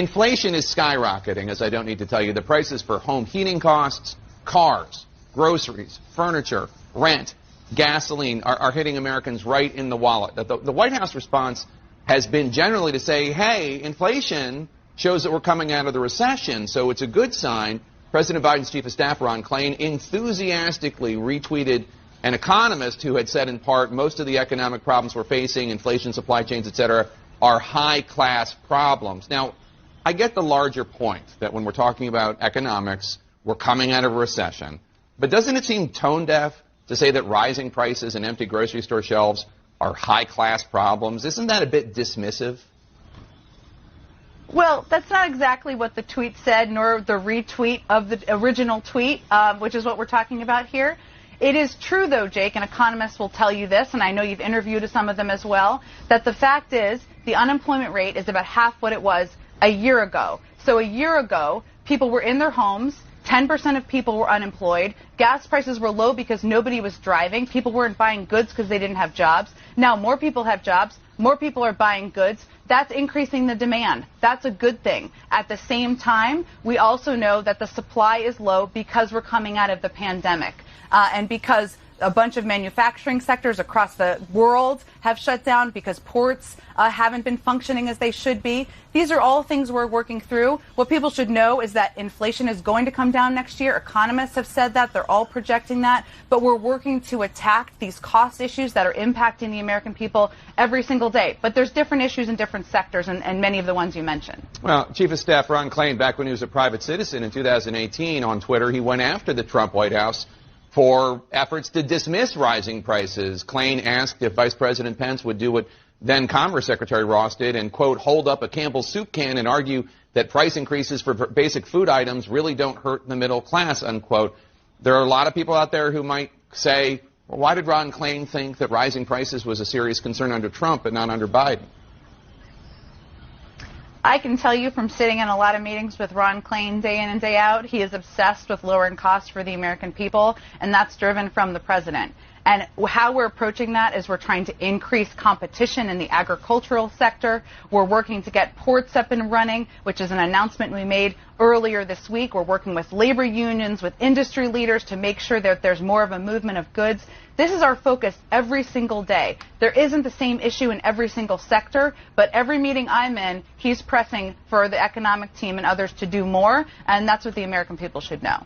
Inflation is skyrocketing, as I don't need to tell you. The prices for home heating costs, cars, groceries, furniture, rent, gasoline are hitting Americans right in the wallet. The White House response has been generally to say, hey, inflation shows that we're coming out of the recession, so it's a good sign. President Biden's chief of staff, Ron Klain, enthusiastically retweeted an economist who had said in part most of the economic problems we're facing, inflation, supply chains, et cetera, are high-class problems. Now, I get the larger point that when we're talking about economics, we're coming out of a recession. But doesn't it seem tone-deaf to say that rising prices and empty grocery store shelves are high-class problems? Isn't that a bit dismissive? Well, that's not exactly what the tweet said, nor the retweet of the original tweet, which is what we're talking about here. It is true, though, Jake, and economists will tell you this, and I know you've interviewed some of them as well, that the fact is the unemployment rate is about half what it was a year ago. So a year ago, people were in their homes, 10% of people were unemployed, gas prices were low because nobody was driving, people weren't buying goods because they didn't have jobs. Now more people have jobs, more people are buying goods. That's increasing the demand. That's a good thing. At the same time, we also know that the supply is low because we're coming out of the pandemic and because a bunch of manufacturing sectors across the world have shut down, because ports haven't been functioning as they should be. These are all things we're working through. What people should know is that inflation is going to come down next year. Economists have said that. They're all projecting that. But we're working to attack these cost issues that are impacting the American people every single day. But there's different issues in different sectors, and many of the ones you mentioned. Well, Chief of Staff Ron Klain, back when he was a private citizen in 2018 on Twitter, he went after the Trump White House for efforts to dismiss rising prices. Klain asked if Vice President Pence would do what then Commerce Secretary Ross did and, quote, hold up a Campbell's soup can and argue that price increases for basic food items really don't hurt the middle class, unquote. There are a lot of people out there who might say, well, why did Ron Klain think that rising prices was a serious concern under Trump but not under Biden? I can tell you from sitting in a lot of meetings with Ron Klain day in and day out, he is obsessed with lowering costs for the American people, and that's driven from the president. And how we're approaching that is we're trying to increase competition in the agricultural sector. We're working to get ports up and running, which is an announcement we made earlier this week. We're working with labor unions, with industry leaders to make sure that there's more of a movement of goods. This is our focus every single day. There isn't the same issue in every single sector, but every meeting I'm in, he's pressing for the economic team and others to do more, and that's what the American people should know.